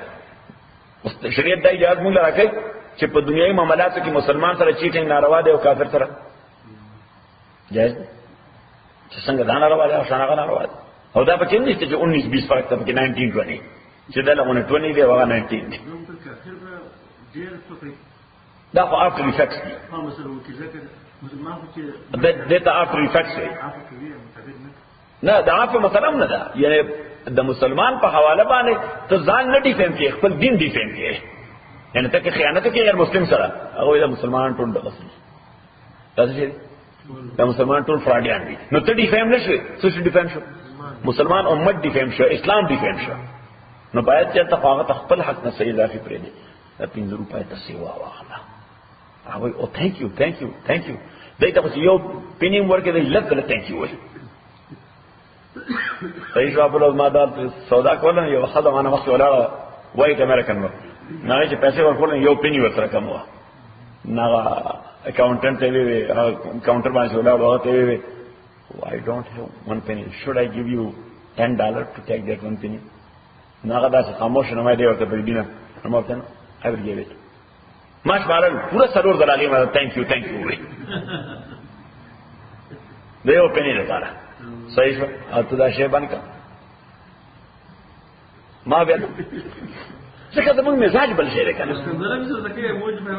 شریعت د اجازه مونږ راکړي چې په دنیوي معاملاتو کې مسلمان سره چیټینګ ناروا دی او کافر سره جائز چې څنګه دا ناروا دی او څنګه ناروا دی او دا پکې نشته چې 19 20 فرق ته پکې 19 20 چې دا لونه 20 دی او 19 دی دا خو افتر افیکټس دي دا افتر افیکټس دی نه دا افتر مثلا نه ده یعنی د مسلمان په حواله باندې ته ځان نه ډیفیم کې خپل دین ډیفیم کې یعنی ته کې خیانت کې غیر مسلم سره هغه د مسلمان ټول دغه څه شي دا مسلمان ټول فراډیان دي نو ته ډیفیم نشي څه ډیفیم شو مسلمان امت ډیفیم شو اسلام ډیفیم شو نو باید چې تفاوت خپل حق نه صحیح اضافي پرې دي دا 5 روپۍ ته سیوا واخله هغه او ثانک یو دای ته یو پینیم ورکې دی لږ ثانک یو وایي صحیح شو په ما دا سودا کول یو خدامانه وخت ولاړه وایټ امریکن و نه چې پیسې ورکول یو پینی ورسره کوم و نه اکاونټنټ دی کاونټر باندې ولاړ وته وی I don't have 1 penny. Should I give you $10 to take that 1 penny? ناغه داسې خاموش نه مې دی ورته په دینه نو ته I will give it. ماش بارل پورا سرور دلاغي ما thank you وی دیو پنی لپاره صحیح شو او ته دا شی باندې ما بیا څنګه زموږ مزاج بل شي کنه څنګه مې زکه موج مې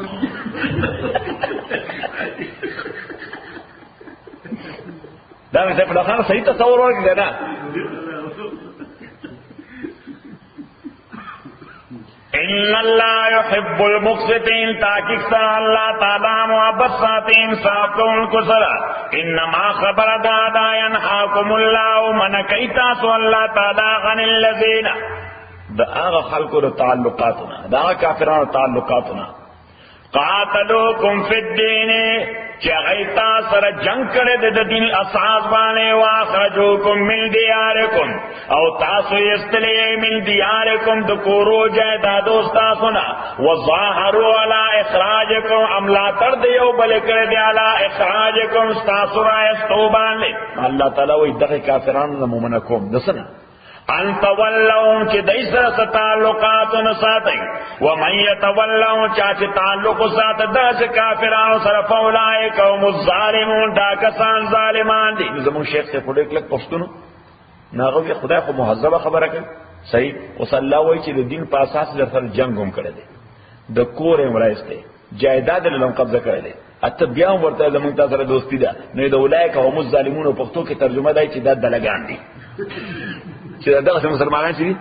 دا مې په لخوا صحیح تصور ورکړه نه ان الله يحب المقسطين تاکید سره الله تعالی محبت ساتي انصاف کوونکو سره انما خبر دا ينهاكم الله من کیتا سو الله تعالی غن الذين دا هغه خلقو د تعلقاتنا دا کافرانو تعلقاتنا قاتلوکم فی الدین چې غیتا سره جنگ کړي د دین اساس باندې واخرجوکم من دیارکم او تاسو یستلې من دیارکم د کورو جایدادو تاسو نه وظاهروا علی اخراجکم عملا تر دیو بل کړي دی علی اخراجکم تاسو راستو باندې الله تعالی وې دغه کافرانو مومنه کوم دسنه انت ولهم چې دای سره تعلقات نساتي و من يتولوا چې تعلق سات د کافرانو سره فولای قوم الظالمون دا کسان ظالمان دي زمون شیخ سے پډه کلک پښتون ناغه خدای خو مهذبه خبره کوي صحیح او صلی الله وای چې د دین په اساس سره جنگ هم کړی دی د کور امرایسته جایداد له قبضه کړی دی اته بیا ورته زمون تاسو سره دوستی ده نو د اولایک قوم الظالمون په پښتو کې ترجمه دی چې د دلګان دي چې دغه مسلمانان چې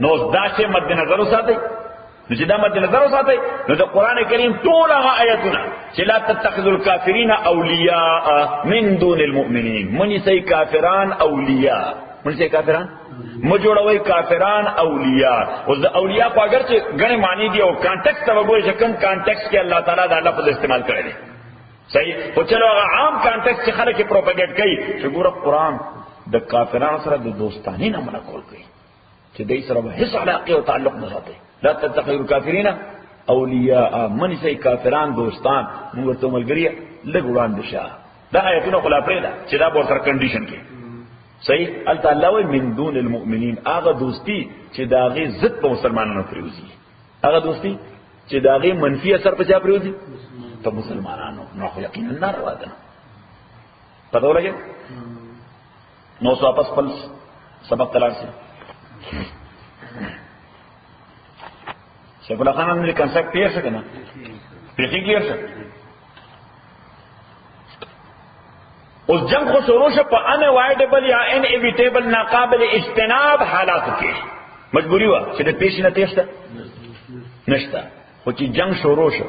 نو دا چې مد نظر وساتي نو چې دا مد نظر وساتي نو د قران کریم ټول هغه آیتونه چې لا تتخذوا الكافرین اولیاء من دون المؤمنین منی سي کافران اولیاء منی سي کافران مجوړوي کافران اولیاء او د اولیاء په اگر چې غني معنی دی او کانټیکست ته وګورئ چې کوم کانټیکست کې الله تعالی دا لفظ استعمال کړی دی صحیح او چلو عام کانټیکست چې خلک پروپاګیټ کوي چې ګوره قرآن د کافرانو سره د دوستانه نه منع کول کوي چې دای سره به هیڅ علاقه او تعلق نه ساتي لا تتخذوا الكافرین اولیاء من سي کافران دوستان موږ ورته ملګری لګ وړاندې شه دا آیتونه خلا پرې ده چې دا به سره کنډیشن کې صحیح الله تعالی وی من دون المؤمنین هغه دوستی چې دا غي ضد په مسلمانانو پریوزي هغه دوستی چې داغه منفي اثر په چا پریوځي په مسلمانانو، نو خو یقینا ناروا ده. پته ولګي نو واپس خپل سبق تلار شي. شیخ الخان هم کنسپټ کلیئر شو کنه، پیخي کلیئر شو. اوس جنگ خو شروع شو په ان وایډبل یا ان ایویټیبل ناقابل اجتناب حالات کې، مجبوری و چې د پیش نه تېښته نشته. خو چې جنگ شروع شو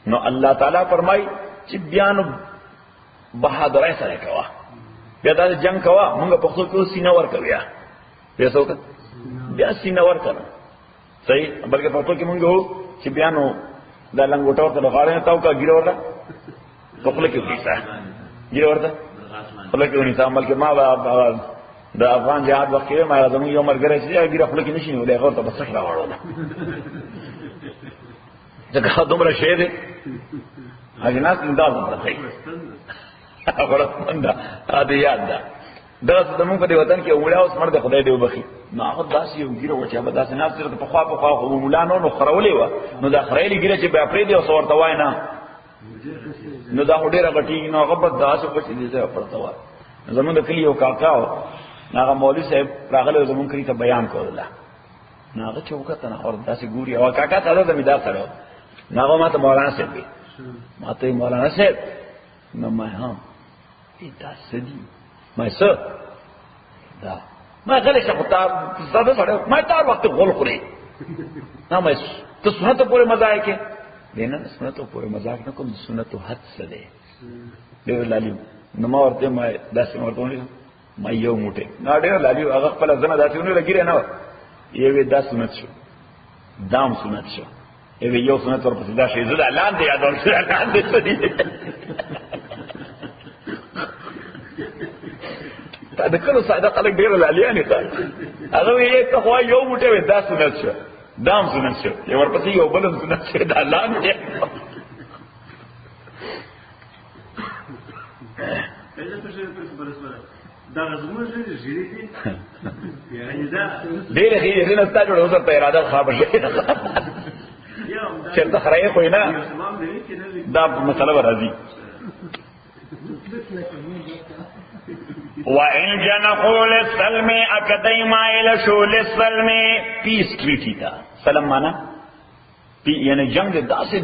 نو الله تعالی فرمای چې بیان بهادرۍ سره کوا، بیا دا جنگ کوا، موږ په خپل کې سینه ور کوي، بیا څوک بیا سینه ور کړه. صحیح، بلکې په خپل کې موږ وو چې بیانو دا لنګوټه ورته لغاړې تاو کا ګیره ورته په خپل کې وځه ګیره ورته خپل کې ونی تعامل کې ما د افغان جهاد وخت کې ما زموږ یو مرګره چې ګیره خپل کې نشي ولې هغه ته بس ښه راوړل. دا دومره شی دی اجناس انداز راځي خبره دا یاد ده. دا زموږ په وطن کې وړا اوس مرده خدای دې وبخي، نو هغه داسې یو ګیره و چې هغه داسې ناس سره په خوا خو مولانو نو خرولې و، نو دا خړېلې ګیره چې بیا پرې دی او څورته وای نه، نو دا ډېره غټي، نو هغه په داسې په دې ځای پرته و. زموږ د کلی یو کاکا و، هغه مولوي صاحب راغله زموږ کلی ته بیان کول، نو هغه چوکته نه اور داسې ګوري، او کاکا ته زمیدار سره، نو هغه ماته مولانا صاحب ماته مولانا صاحب، نو ما هم دا سدي ما څه دا ما غلې شپتا زړه سره ما تار وخت غول خوري، نو ما ته سنت پورې مزه کې دینه، سنت پورې مزه نه کوم، سنت حد څه دی ډېر لالي. نو ما ورته ما داسې ورته ما یو موټه نو ډېر لالي هغه خپل ځنه داسې لګیره نه یوه دا سنت شو، دام سنت شو، یو سنت ورپسې دا شی زړه لاندې یادول شو، لاندې څه دی دا کله ساده خلک ډیر لالیانې ښه، هغه یې ته خو یو موټی دا سنت شو، دام سنت شو، یو ورپسې یو بل سنت شو، دا لاندې ډېرې ښې نه ستا جوړه اوس ورته اراده خرابه شوې چېرته خرایې خو یې نه، دا مسله به راځي. وَإِن جَنَحُوا لِلسَّلْمِ اَكَدَيْ مَائِلَ شُو لِلسَّلْمِ پیس ٹریٹی تا سلم مانا یعنی جنگ داسې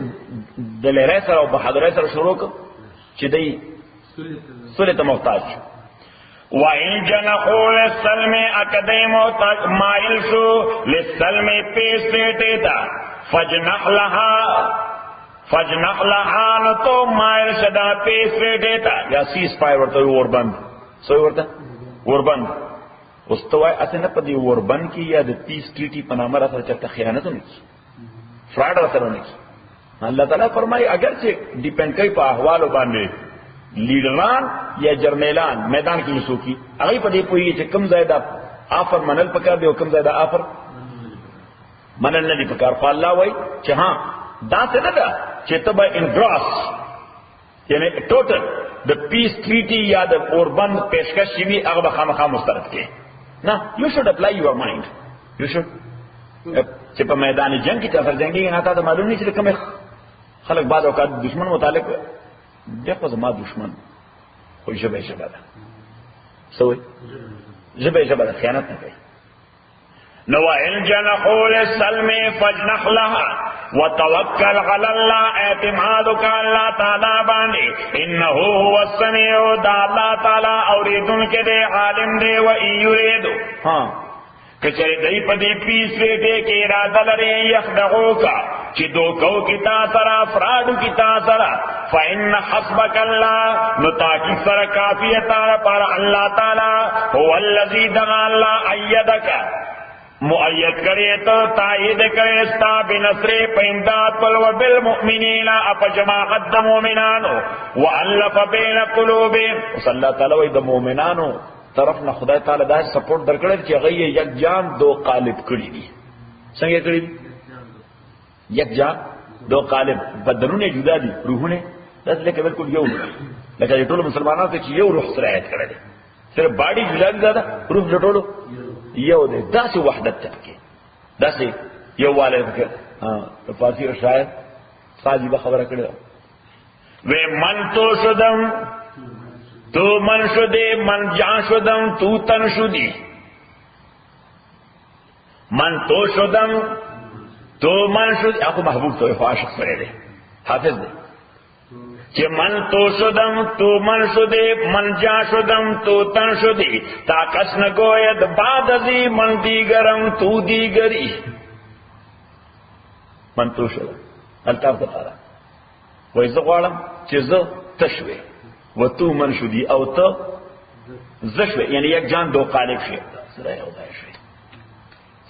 د لری سره او بهادرۍ سره شروع کړ چې دی صلح ته محتاج شو. وَإِن جَنَحُوا لِلسَّلْمِ اَكَدَيْ مَائِلَ شُو لِلسَّلْمِ پیس ٹریٹی تا فَجْنَحْ لَهَا نو تو مائل شدا پیس ٹریٹی تا یا سیز فائر ورته وربند سوی ورته وربند اوس ته وای اسنه په دې وربند کې یا د پیس ټریټي په نامه راته چرته خیانت نه کی، فراډ راته نه کی. الله تعالی فرمایي اگر چې ډیپند کوي په احوالو باندې، لیډران یا جرنیلان میدان کې وسو کی هغه په دې پوي چې کم ځای دا آفر منل پکار دی او کم ځای دا آفر منل نه دی پکار. خو الله وای چې ها دا څه نه ده چې تبه انګراس یعنی ټوټل د پیس ټریټي یا د اوربند پیشکش شوی هغه به خامخا مسترد کې نه. یو شوډ اپلای یور مایند، یو شوډ چې په میدان جنگ کې تاسو جنگي نه تاسو معلوم نه چې کوم خلک بعد اوقات دشمن متعلق دغه زما دشمن خو شبه ده سوې شبه خیانت نه کوي. نو وَإِن جَنَحُوا لِلسَّلْمِ فَاجْنَحْ لَهَا وتوکل علی الله، اعتماد کا اللہ تعالی باندې، انه هو السمیع، دا اللہ تعالی اوریدونکو دے، عالم دے. و یرید ہاں کچری دی پدی پیس ریٹے کے ارادہ لرے یخدعوک چی دوکو کی تا سرا فرادو کی تا سرا فإن حسبک اللہ نتاکی سر کافیتا پر اللہ تعالی هو الذی دغا اللہ ایدک مؤید کرے تو تائید کرے استا بنصر پیمداد پل و بالمؤمنین اپا جماعت دا مومنانو وعلف بین قلوبین. صلی اللہ تعالی وی دا مومنانو طرف نہ خدای تعالی دا سپورٹ در کړی چې هغه یک جان دو قالب کړی دي. څنګه کړی دي؟ یک جان دو قالب، بدنونه جدا دي، روحونه داس لکه بالکل یو، لکه ټول مسلمانانو ته چې یو روح سره ایت کړی دي، صرف باډي جدا دي، دا روح ټولو یو دی. داسې وحدت تکي، داسې یو والے فارسی او شاعر ساجی به خبره کړی وی من تو شدم تو من شدی من جان شدم تو تن شدی من تو شدم تو من شدی اخو محبوب تو عاشق سره دی حافظ دی چې من تو شدم تو من شدی من جان شدم تو تن شدی تا کس نگوید بعد ازی من دیگرم تو دیگری من تو شدم الطاف دپاره وای زه غواړم چې زه تشوي و تو من شدی او ته زشوي یعنی یک جان دو قالب شي سره یو ځای شي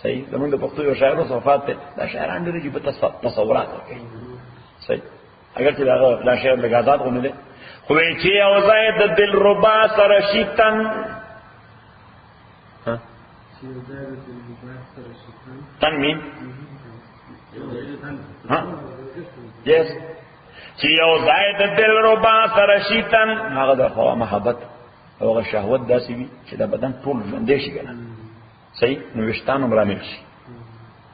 صحیح زمونږ د پښتو یو شاعر صفات ته دا شاعران ډېر چې په تصورات کوي صحیح اگر چې دا شعر د غزاد غونډه ده خو چې یو ځای د دل ربا سره شیطان تنمین ها یس چې یو ځای د دل ربا سره شیطان هغه د خوا محبت او هغه شهوت داسې وي چې د بدن ټول ژوندې شي کنه صحیح نو وشتان عمر عامل شي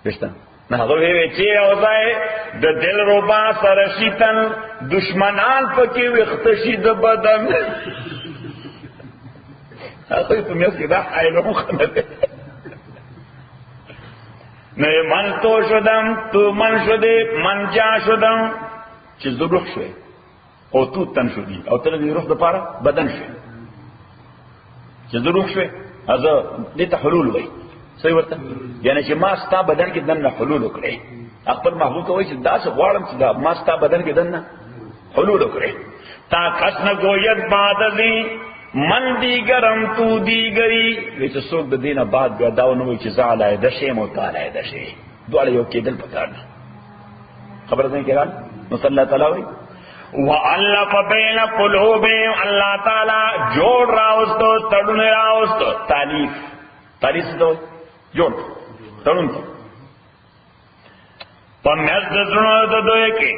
وشتان نه هغه وی چې یو ځای د دل ربا سره شیطان دشمنان پکې وخت شي د بدن هغه په میاس کې دا حایلو خنده نه من تو شدم تو من شدی من جا شدم چې زه روح شوی او تو تن شدی او ته د روح لپاره بدن شوی چې زه روح شوی هغه دې ته حلول وایي صحیح ورته یعنی چې ما ستا بدن کې دنه حلول وکړي خپل محبوب ته وایي چې دا څه غواړم چې دا ما ستا بدن کې دنه حلول وکړي تا کس نه گوید بعد ازی من دیگرم تو دیگری وی چې څوک د دینه بعد بیا دا ونه وایي چې زه علیحده شیم او ته علیحده شي دواړه یو کېدل پکار دي خبره ځای کې نو صلی الله تعالی وایي وَأَلَّفَ بَيْنَ قُلُوبِهِمْ اللہ تعالی جوڑ راوستو تڑن راوستو تالیف سے تو جوڑ تڑن تو پمیز دزنو ددوئے کی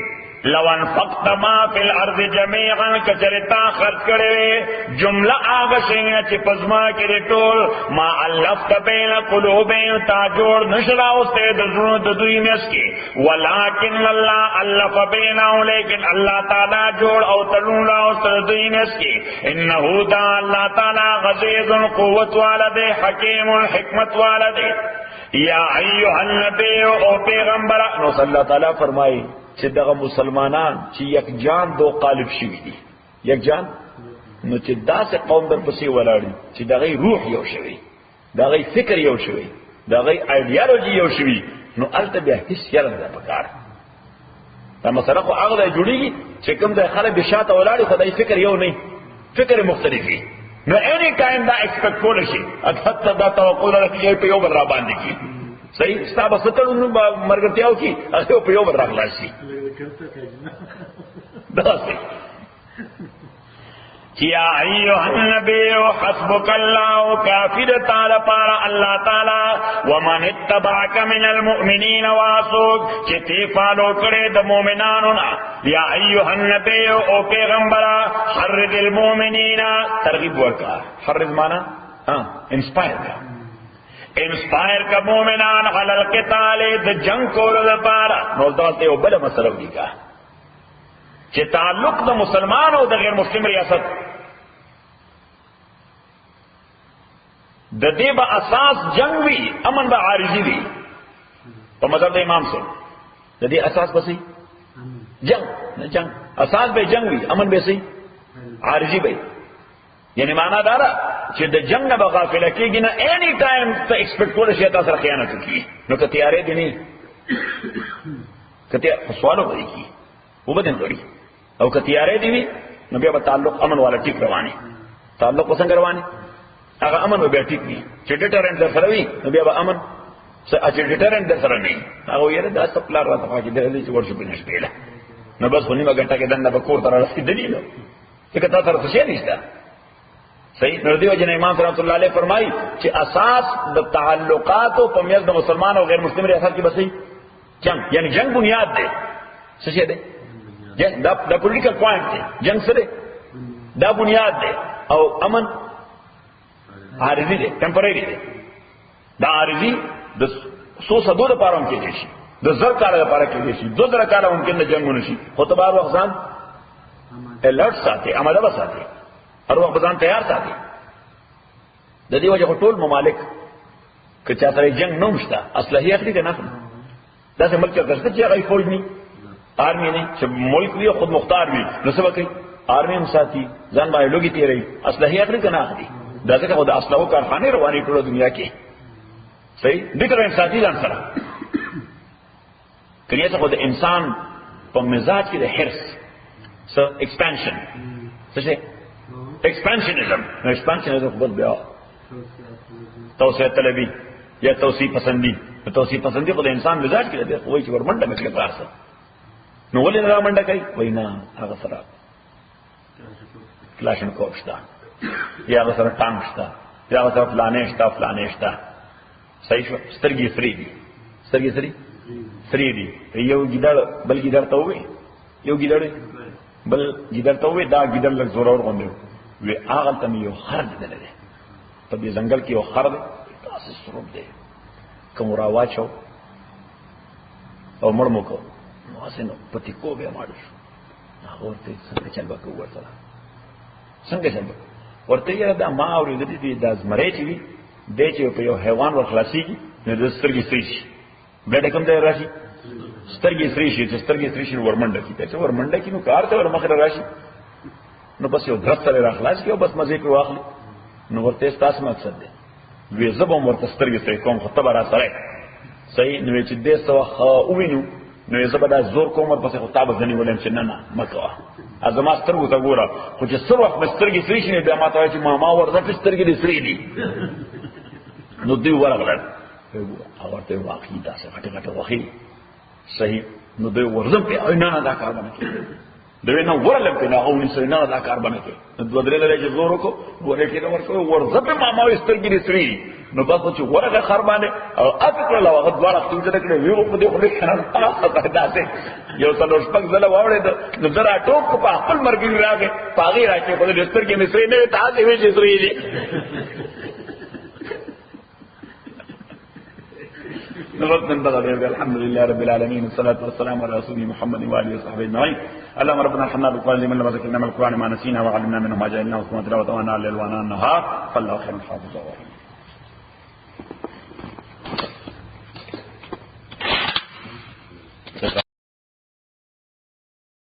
لو انفقت ما فی الارض جمیعا کچرتا خرچ کرے جملہ آگا شیئے چی پزما کی ٹول ما الفت بین قلوبین تا جوڑ نشرا استے دزنو ددوئی میں کی ولیکن اللہ الف بیناو لیکن اللہ تعالی جوڑ او تلون را استے ددوئی میں کی انہو دا اللہ تعالی غزیز قوت والدے حکیم حکمت والدے یا ایوہ النبی او پیغمبر نو صلی اللہ تعالی فرمائی چې دغه مسلمانان چې یک جان دو قالب شوي دي یک جان نو چې داسې قوم در پسې ولاړي چې دغه روح یو شوي دغه فکر یو شوي دغه ایډیالوژي یو شوي نو الته بیا هیڅ یاره نه پکار دا مسله خو هغه جوړیږي چې کوم د خلک به شاته ولاړي خدای فکر یو نه فکر مختلف وي نو اني ټایم دا ایکسپیکټ کول شي حتی دا توقع لري چې په یو بل را باندې کی صحیح ستاب ستړو مرګتیاو کی هغه په یو بل راغلاسي دا صحیح کیا ایوہ النبی حسبک اللہ کافر تعالی پارا اللہ تعالی ومن اتبعک من المؤمنین واسوک چتی فالو کرے دا مومنانونا یا ایوہ النبی او پیغمبرا حرد المؤمنین ترغیب ورکا حرد مانا انسپائر کا انسپائر کا مومنان علی القتال دا جنگ کولو دا پارا نوزدالتے او بلا مسئلہ دی کا چی تعلق دا مسلمان او دا غیر مسلم ریاست دا دے با اساس جنگ وی امن با عارضی وی پا مذہب دا امام سے دا دے اساس بسی جنگ اساس بے جنگ وی امن بے سی عارضی بے یعنی معنی دارا چې د جنگ به غافله کېږي نه اینی ټایم ته ایکسپیکټ کولی شي تا سره خیانت وکړي نو که تیارې دي نه که سوالو به کېږي وبدن غړي او که تیارې دي وي نو بیا به تعلق امن والا ټیک رواني تعلق څنګه رواني هغه امن به بیا ټیک وي چې ډیټرنټ در سره وي نو بیا به امن چې ډیټرنټ در سره نه وي هغه یې دا سپلار راته پاکي دی چې ورشو بنش پیله نو بس خو نیمه ګنټه کې دنده به کور ته رسېدلی نو ځکه تا سره څه شی نشته صحیح نو دیو جن امام رحمۃ اللہ علیہ فرمائی کہ اساس د تعلقات او پمیز د مسلمان او غیر مسلم ریاست کی بسئی جنگ یعنی جنگ بنیاد دے سچے دے جنگ دا پولیٹیکل پوائنٹ دے جنگ سے دے دا بنیاد دے او امن عارضی دے ٹیمپریری دے دا عارضی د سو صدو د پاروم کې دي شي د زر کاله لپاره کې شي 2000 کاله ممکن د جنگونه شي خو ته بار وخت ځان الرټ ساتي عمله وساتي هر وخت ځان تیار ساتي د دې وجه ټول ممالک که چا سره جنگ نه مشته اصلحي اخلي کنه دا څه ملک څه چې هغه فوج نه آرمی نه چې ملک وي خود مختار وي نو څه وکړي آرمی هم ساتي ځان باندې لوګي تیری اصلحي اخلي کنه اخلي دا څنګه د اصلحو کارخانه رواني ټول دنیا کې صحیح دغه ساتي ځان سره کني څه خو د انسان په مزاج کې د حرص سو ایکسپانشن څه شي ایکسپانشنزم نو ایکسپانشنزم خو بیا توسعه طلبي یا توسعه پسندي توسعه پسندي خو د انسان مزاج کې دی خو چې ورمنډه مکه پارسه نو ولې نه منډه کوي وینا هغه سره کلاشن کوشتا یا هغه سره ټانک شتا یا هغه سره فلانه شتا صحیح شو سترګې فری دي سترګې فری دي یو ګیدړ بل ګیدړ ته وي یو ګیدړ بل ګیدړ ته وي دا ګیدړ لږ زور اور غونډي وی هغه ته یو خر دی نه په دې ځنګل کې یو خر دی تاسو سره دی کوم راواچو او مړمو کو نو اسنه پتی کو به ماړو هغه ورته څنګه چل وکړ ورته څنګه چل ورته یې دا ما اورې دې د زمری چې وي د چې په یو حیوان ورخلاصيږي نو د سترګې سری شي بل کوم ځای راشي سترګې سری شي چې سترګې سری شي ورمنډه کی ته ورمنډه کی نو کار ته ورمخه راشي نو بس یو درس سره راخلاص کیو بس مزه کوي واخلي نو ورته تاسو مقصد دی وی زبم ورته سترګې سری کوم خو تبره سره صحیح نو چې دې سو خو وینو نو زبدا زور کوم ورپسې خو تابه ځنی ولم چې نه مکه ازما سترګو ته ګوره خو چې سر وخت سترګې سری شي بیا ما ته چې ما ورته سترګې سری دي نو دوی ورغلل او ورته واقعي تاسو غټه وخی صحیح نو دوی ورزم په نه دا کار باندې دوی نو ورلم په نه او نه دا کار باندې کې دوه درې لري چې زور وکړو ورې کې ورکو ورزم په ما سترګې سری نو بس چې ورغه خر باندې او اته له وخت دوه وخت چې کړه ویو په دې خوري کنه تاسو یو څلور شپږ زله واوړې نو درا ټوک په خپل مرګ راغی پاغي راځي په دې سترګې مې سری نه تاسو وی چې سری دي نردن بغير الحمد لله رب العالمين والصلاة والسلام على رسول محمد وآله وصحبه أجمعين اللهم ربنا ارحمنا بالقرآن لمن لم ذكرنا من القرآن ما نسينا وعلمنا منه ما جهلنا وثم تلاوته وانا الليل وانا النهار فالله خير الحافظ